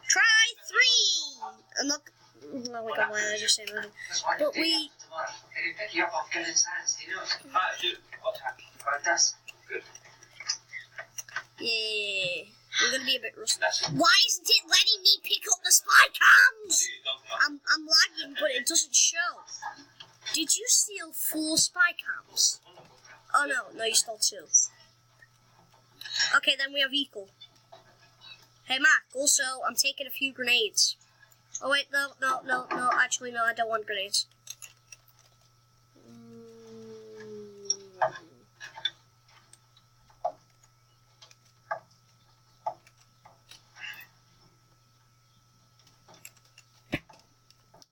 Try 3! I'm not... Oh my god, why did I just say that? But we... Pick you up off Gillen's hands, do you know? I do. What happened? That's good. Yeah. We're gonna be a bit rusty. Why isn't it letting me pick up the spy cams? I'm lagging, but it doesn't show. Did you steal 4 spy cams? Oh no, you stole 2. Okay, then we have equal. Hey Mac, also, I'm taking a few grenades. Oh wait, no, actually no, I don't want grenades.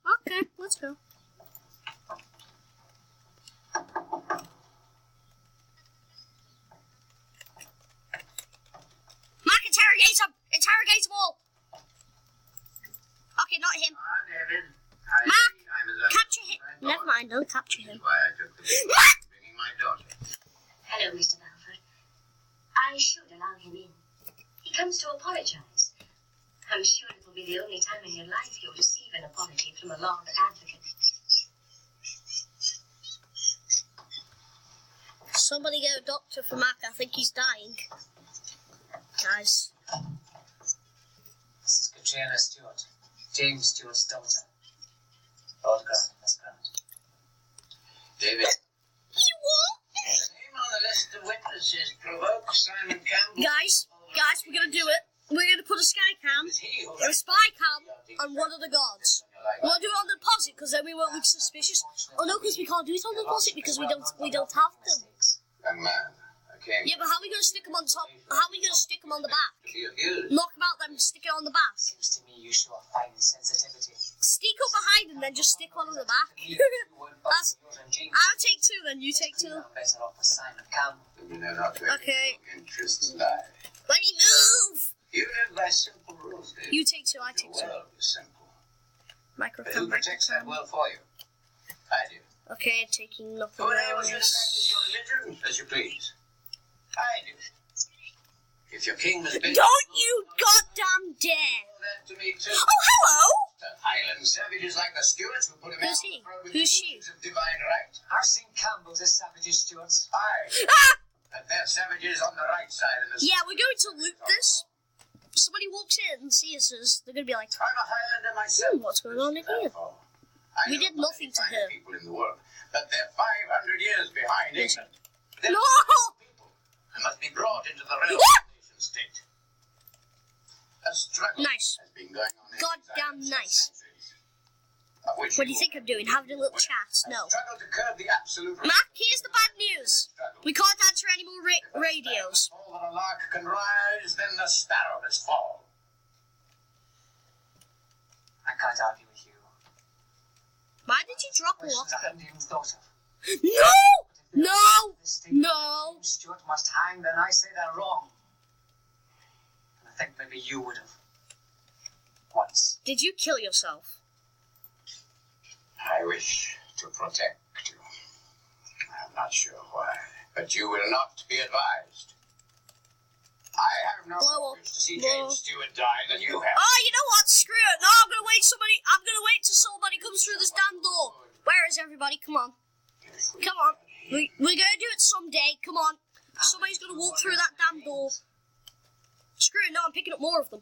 Okay, let's go. Mac, interrogate him! Interrogate them all! Okay, not him. Mac, capture him. Never mind, don't capture him. Mac! Hello, Mr. Balfour. I should allow him in. He comes to apologize. I'm sure it will be the only time in your life you'll receive an apology from a Lord Advocate. Somebody get a doctor for Mac, I think he's dying. Guys. This is Katrina Stewart, James Stewart's daughter. Lord Grant, Miss Grant. David. You what? The name on the list of witnesses provokes Simon Campbell. Guys, we're gonna do it. We're gonna put a sky cam, or a spy cam, on one of the guards. We won't do it on the deposit because then we won't look suspicious. Oh no, because we can't do it on the deposit because we don't have them. Young man, I came. Yeah, but how are we gonna stick them on top? How are we gonna stick them on the back? to be accused. Knock them out, then stick it on the back. Seems to me you show a fine sensitivity. Sneak up behind and then just stick one on the back. That's. I'll take 2, then you take 2. I'm better off with Simon Campbell. You know not where Okay. your interests lie. Let me move. You live by simple rules, David. You take 2, I take 2. The world is simple. But who Microphone. protects that world for you? I do. Okay, taking nothing Who enables you to else. practice your religion as you please? I do. If your king has been... Don't you goddamn dare! that to me too. Oh, hello! The Highland savages like the Stuarts who put him Who's out he? with Who's she? delusions of divine right. I've seen Campbell's as savages, Stuarts. Aye. Ah! And they're savages on the right side of the... Yeah, we're going to loot this. Somebody walks in and sees us, they're going to be like, I'm a Highlander myself. what's going on in here? I We know did nothing to finer her. people in the world, but they're 500 years behind England. They're No! people and must be brought into the realm What? of the nation state. A struggle Nice. has been going on in Goddamn these islands for nice. centuries, of which What do you think I'm doing? Having a little chat? No. Struggle to curb the absolute Mac, here's the bad news. We can't answer any more radios. All that a lark can rise, then the sparrow must fall. I can't argue with you. Why did you drop a Questions locker? I haven't even thought of. No! No! This statement that No! James Stewart must hang, then I say they're wrong. And I think maybe you would have. Once. Did you kill yourself? I wish to protect you. I'm not sure why, but you will not be advised. I have no Blow more wish to see blow. James Stewart die than you have. Oh, you know what? Screw it. No, I'm gonna wait till somebody comes through this damn door. Where is everybody? Come on. Come on. We're gonna do it someday. Come on. Somebody's gonna walk through that damn door. Screw it. No, I'm picking up more of them.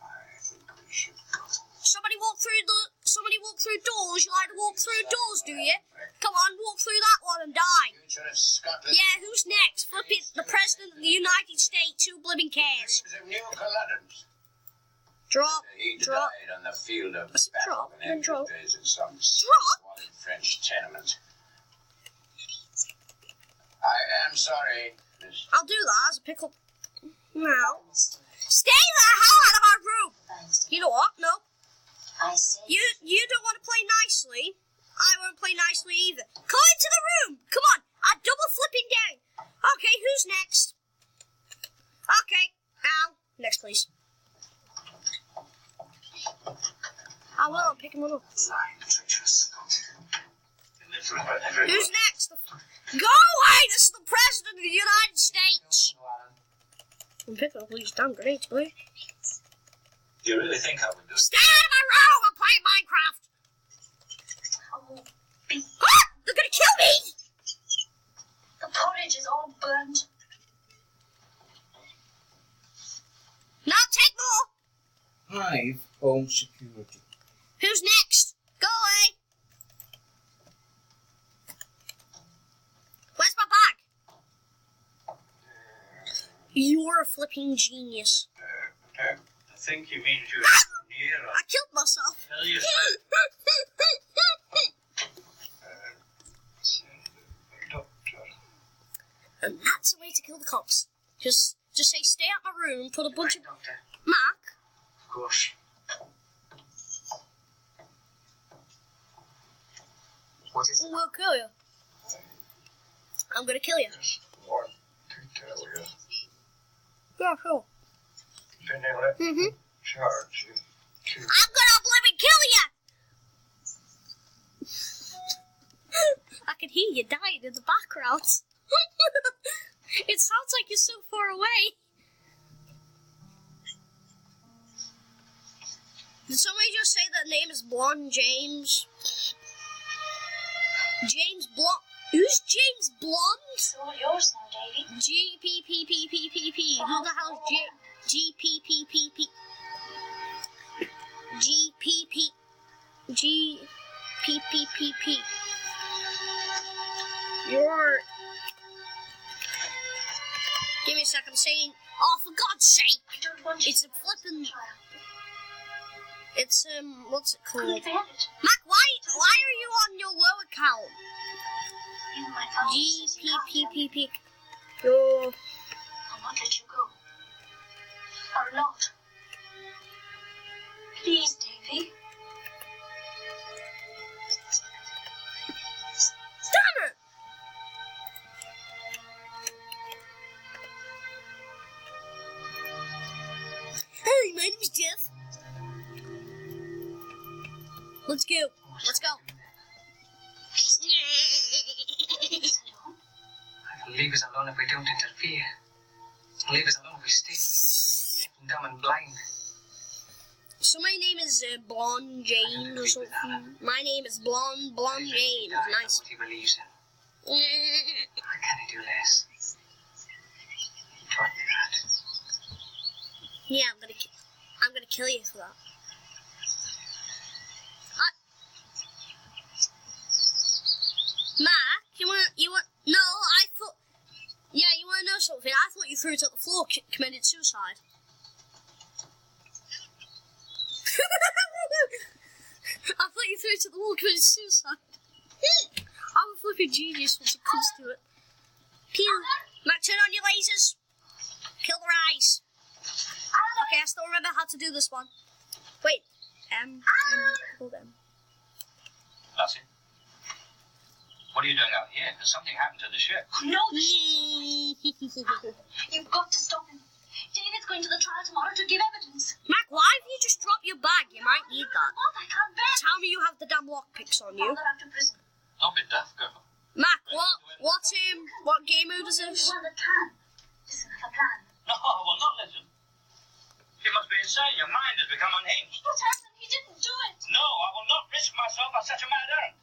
I think we should go. Somebody walk through doors. You like to walk through doors, do you? Come on, walk through that one and die. Future of Scotland. Yeah, who's next? Flip it. The President of the United States. Who blimmin' cares? Dreams of New Culloden. Drop. He Drop. died on the field of What's it, battle drop? in Then drop. days in some Drop? squalid French tenement. I am sorry, Miss. I'll do that as a pickle. No. Stay the hell out of my room. You know what? No. I say You don't want to play nicely. I won't play nicely either. Come into the room. Come on. I'm double flipping down. Okay, who's next? Okay. Al. Next, please. I will. I'm picking one up. Lying, treacherous. Who's Who's next? Go away. This is the President of the United States. No, Alan. I'm picking up all these damn grenades, boy. Do you really think I would do it? Stay out of my room! I'm playing Minecraft! Oh, be- Ah! They're gonna kill me! the porridge is all burnt. No, take more! Hive home security. Who's next? Go away! Where's my bag? You're a flipping genius. I think he means you're near I killed myself. Tell you doctor. And that's a way to kill the cops. Just say stay out my room, put a bunch of... Doctor. Mark, Of course. What is it? we'll kill you. I'm gonna kill you. Just want to tell you. Yeah, sure. Vanilla Mm-hmm. charge you to... I'm gonna bloody kill you! I can hear you dying in the background. It sounds like you're so far away. Did somebody just say that name is Blonde James? James Blonde. Who's James Blonde? It's all yours now, Davy. G-P-P-P-P-P-P. Who the hell is G-P-P-P-P? G-P-P... G-P-P-P-P. You're... Give me a second, I'm saying... Oh, for God's sake! I don't want you It's to a flippin'... trial. It's, what's it Couldn't called? bear it. Mac, why are you on your low account? Even my father says you can't have me. G-P-P-P-P. You're... I'll not let you go. I'll not. Please, Davy. Damn it! Hey, my name's Jeff. Let's go. Let's go. Leave us alone. Leave us alone if we don't interfere. Leave us alone if we stay dumb and blind. So my name is Blonde James or something. My name is Blonde James. Nice. What he believes in. How can he do less? He taught me that. Yeah, I'm gonna kill you for that. Mac, you want? No, I thought. Yeah, you want to know something? I thought you threw it at the floor, committed suicide. I thought you threw it at the wall, committed suicide. I'm a flipping genius once it comes to it. Pew. Mac, turn on your lasers. Kill their eyes. Okay, I still remember how to do this one. Wait. Hold on. Lassie? What are you doing out here? Has something happened to the ship? No, you've got to stop him. David's going to the trial tomorrow to give evidence. Mac, why have you just dropped your bag? You might need that. What? I can't bear it. Tell me you have the damn lockpicks on you. Father after prison. Don't be daft, girl. Mac, what game mode is The this? one that can. Listen, I have a plan. No, I will not listen. You must be insane. Your mind has become unhinged. But Alan, he didn't do it. No, I will not risk myself on such a mad errand.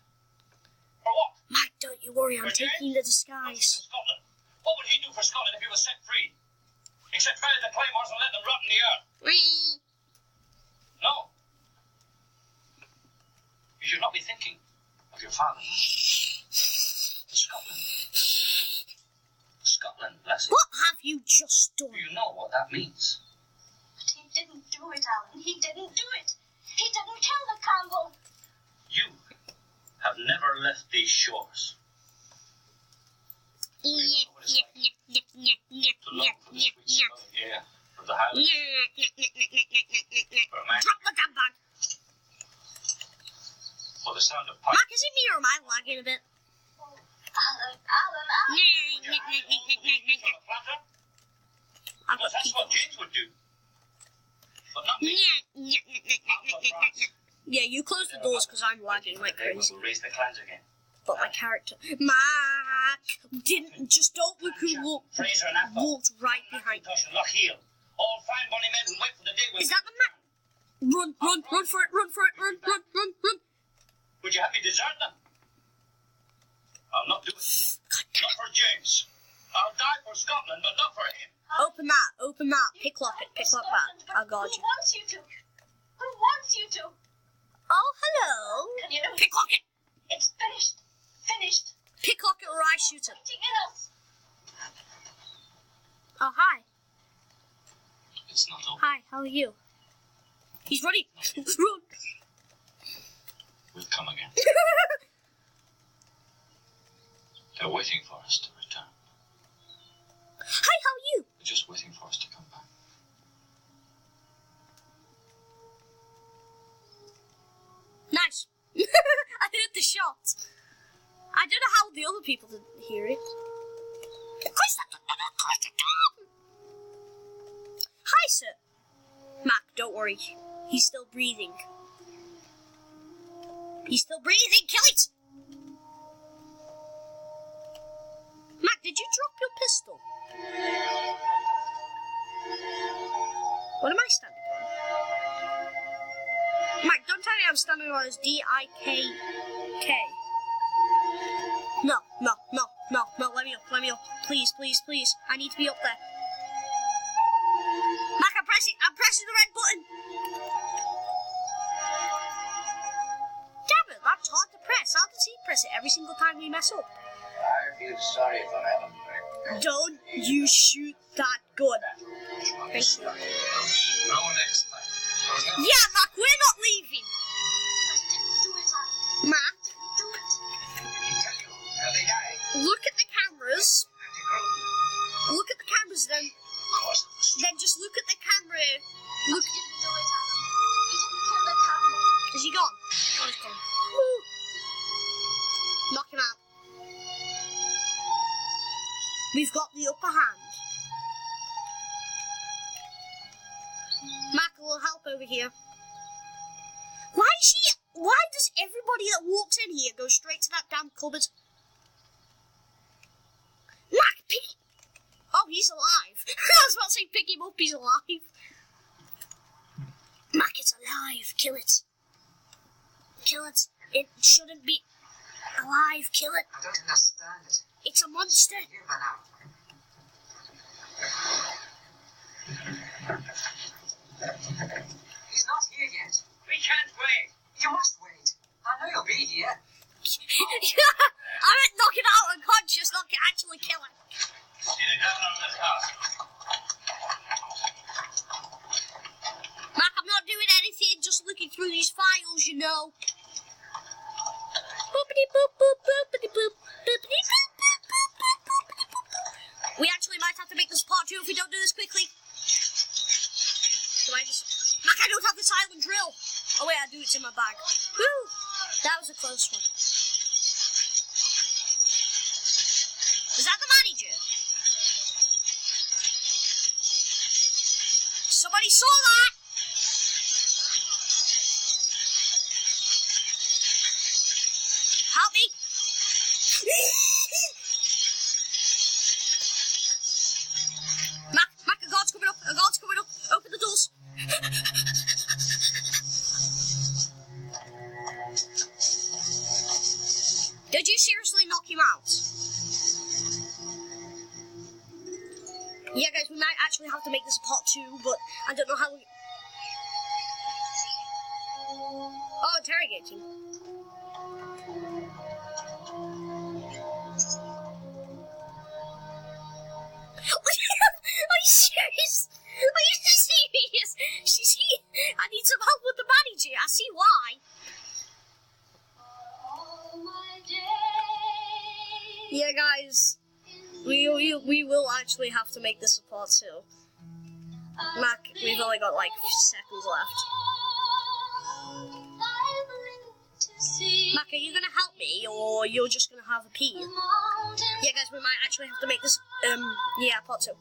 For what? Mac, don't you worry, I'm taking the He's in disguise. Scotland. What would he do for Scotland if he was set free? Except bury the claymores and let them rot in the earth. No. You should not be thinking of your father. Scotland. Scotland, Lassie. What have you just done? Do you know what that means? But he didn't do it, Alan. He didn't do it. He didn't kill the Campbell. You have never left these shores. To long for the sweet smelling air of the Highlands. For a man, Drop the damn bag. for the sound of pipes. Mac, is it me or am I lagging a bit? Alan. Your hands on a platter? I've Well, got that's what James would do. But not me. I'm from France. Yeah, you close the doors because I'm lagging like crazy. We'll raise the clans again. but my character, Mac, didn't. Just don't look who Fraser and Athol. walked right behind. Tosh and Lochiel. All fine bonny men who wait for the day when... Is that the Mac? Run for it, run. Would you have me desert them? I'll not do it. Not for James. I'll die for Scotland, but not for him. Open that. Picklock that. I got you. Who wants you to? Who wants you to? Oh, hello. And you know, Picklock it. it's finished. Finished. Picklock it or I shoot it. Fighting in us. Oh, hi. It's not over. Hi, how are you? He's running. Run. We'll come again. They're waiting for us to return. Hi, how are you? They're just waiting for us to come back. Nice. I heard the shot. I don't know how the other people didn't hear it. Hi, sir. Mac, don't worry. He's still breathing. Kill it! Mac, did you drop your pistol? What am I standing on? Mac, don't tell me I'm standing on his D-I-K-K. No, let me up. Please. I need to be up there. Mac, I'm pressing the red button. Damn it, that's hard to press. How does he press it every single time we mess up? I feel sorry for Alan Beck. Don't you shoot that gun. Thank you. No next time. Yeah, Mac, we're not leaving. Do it, Alan. Mac, Do it. I tell you, they die. look at the cameras. Look at the cameras, then just look at the camera. Look. You didn't do it, Alan. You didn't kill the camera. Is he gone? Oh, he's gone. Woo. Knock him out. We've got the upper hand. Mac, a little help over here. Why does everybody that walks in here go straight to that damn cupboard? Mac, pick. Oh, he's alive. I was about to say pick him up, he's alive. Mac, it's alive. Kill it. It shouldn't be alive. Kill it. I don't understand it. It's a monster. Here by now. He's not here yet. We can't wait. You must wait. I know you'll be here. I meant knock it out unconscious, not actually kill it. See the governor of this house. Mac, I'm not doing anything, just looking through these files, you know. Boopity boop boop boopity boop boopity boop boop boop boop boopity boop. We actually might have to make this part 2 if we don't do this quickly. Mac, I don't have the silent drill. Oh wait, I do, it's in my bag. Woo! That was a close one. Is that the manager? Somebody saw that! Help me! Mac, a guard's coming up. Open the doors. Did you seriously knock him out? Yeah, guys, we might actually have to make this a part 2, but I don't know how we... Oh, interrogating. Are you serious? She's here. I need some help with the manager. I see why. Yeah, guys, we will actually have to make this a part 2. Mac, we've only got like seconds left. Mac, are you gonna help me, or you're just gonna have a pee? Yeah, guys, we might actually have to make this part 2.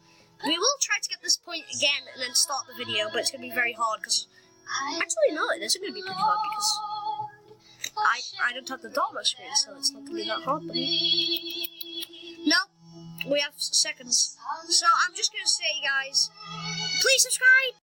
We will try to get this point again and then start the video, but it's gonna be very hard because actually no, it isn't gonna be pretty hard because I don't have the dollar screen, so it's not gonna be that hard. No, we have seconds. So I'm just gonna say, guys, please subscribe.